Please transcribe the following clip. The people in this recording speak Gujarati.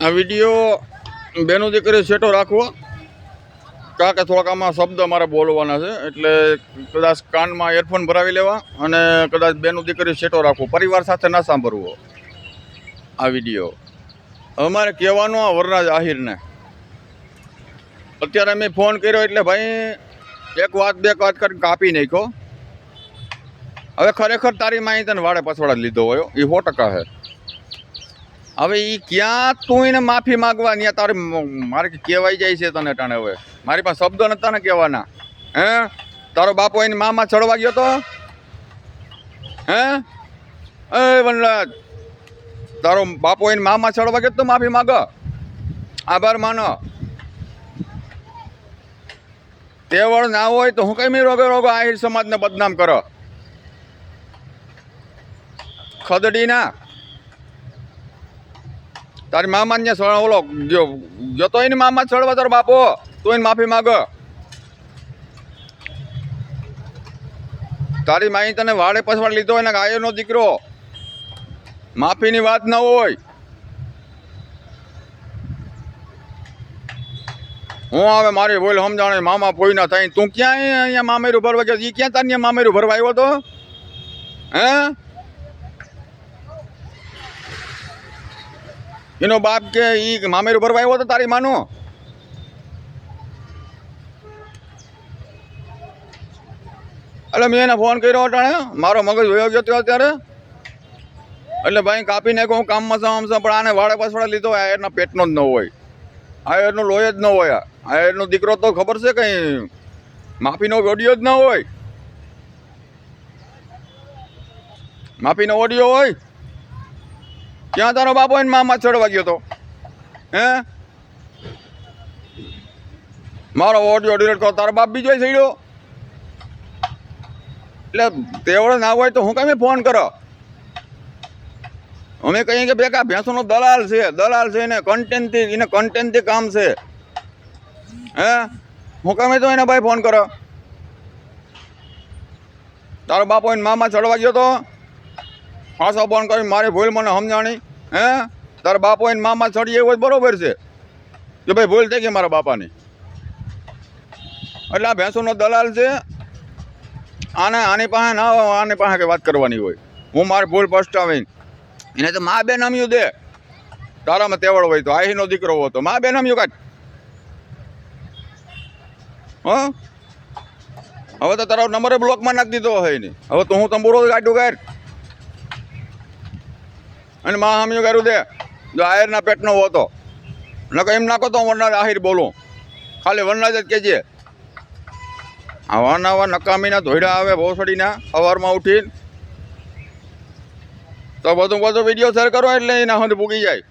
આ વિડીયો બેનું દીકરી સેટો રાખવો, કારણ કે થોડાક આમાં શબ્દ મારે બોલવાના છે, એટલે કદાચ કાનમાં એરફોન ભરાવી લેવા અને કદાચ બેનું દીકરી સેટો રાખવો, પરિવાર સાથે ના સાંભળવો આ વિડીયો. અમારે કહેવાનું આ વરરાજ આહિરને અત્યારે મેં ફોન કર્યો એટલે ભાઈ એક વાત બે વાત કરીને કાપી નાખ્યો. હવે ખરેખર તારી માઈ તને વાડે પછવાડા લીધો હોય એ 100% છે. હવે એ ક્યાં તું એને માફી માગવા ત્યાં તારે મારે કહેવાય જાય છે તને ટાણે. હવે મારી પાસે શબ્દો નતા ને કહેવાના. હે તારો બાપો એને મામા ચડવા ગયો તો? હે એ વનરાજ, તારો બાપો એને મામા ચડવા ગયો તો માફી માગ, આભાર માનો. તેવળ ના હોય તો હું કઈ મેં રોગે રોગો આહિર સમાજને બદનામ કરો ખદડી ના. તારી મામાને ઓલો જતો એને મામા ચડવા તારો બાપો, તું એને માફી માગ. તારી માઈ તને વાડે પછવાડ લીધો હોય ને ગાયોનો દીકરો, માફીની વાત ન હોય. હું હવે મારી બોલ સમજાણે મામા પોઈ ના થાય. તું ક્યાં અહીંયા મામેરું ભરવા ગયો? એ ક્યાં તારી મામેરું ભરવા આવ્યો તો? હે એનો બાપ કે ઈ મામેરું ભરવા આવ્યો તો તારી માનો? એટલે મેં એને ફોન કર્યો અટાણે, મારો મગજ વયો ગયો હતો અત્યારે. એટલે ભાઈ કાપી નાખો, હું કામમાં સામસા, પણ આને વાડે પાછવાડે લીધો. આ એના પેટનો જ ન હોય, આ એનું લોહી જ ન હોય. આ એનો દીકરો તો ખબર છે કઈ માફીનો ઓડિયો જ ન હોય. માફીનો ઓડિયો હોય ક્યાં તારો બાપો એને મામા ચડવા ગયો તો? હે મારો ઓડિયો ડિલીટ કરો, તારો બાપ બીજો ચડ્યો. એટલે તેવડે ના હોય તો હું કઈ ફોન કરો? અમે કહીએ કે બેકા ભેંસોનો દલાલ છે એને કન્ટેન્ટથી કામ છે. હે હું કમે તો એને ભાઈ ફોન કરો. તારો બાપો એને મામા ચડવા ગયો તો? પાછો ફોન કરી મારી ભૂલ મને સમજાણી. હે તારા બાપો એને મામા ચડી એવું બરોબર છે કે ભાઈ ભૂલ થઈ ગઈ મારા બાપાની. એટલે આ ભેંસોનો દલાલ છે. આની પાસે ના હોય, આની પાસે કઈ વાત કરવાની હોય. હું મારી ભૂલ પસ્તાવીને એને તો મા બે નામ્યું દે. તારામાં તેવડ હોય તો આહીનો દીકરો હોય તો મા બે નામ્યું કાઢ. હા હવે તો તારો નંબર બ્લોકમાં નાખી દીધો હોય ને. હવે તો હું તંબુરો કાઢું કાઢ અને મા હામ્યું કાઢું દે. જો આહિરના પેટનો હોતો નકર એમ નાખો તો વરનાજ આહિર બોલું. ખાલી વરનાજ જ કહેજે. આવા નકામીના ધોયડા આવે ભોસડીના સવારમાં ઉઠીને. તો બધું વિડીયો શેર કરો એટલે એના સુધી પૂગી જાય.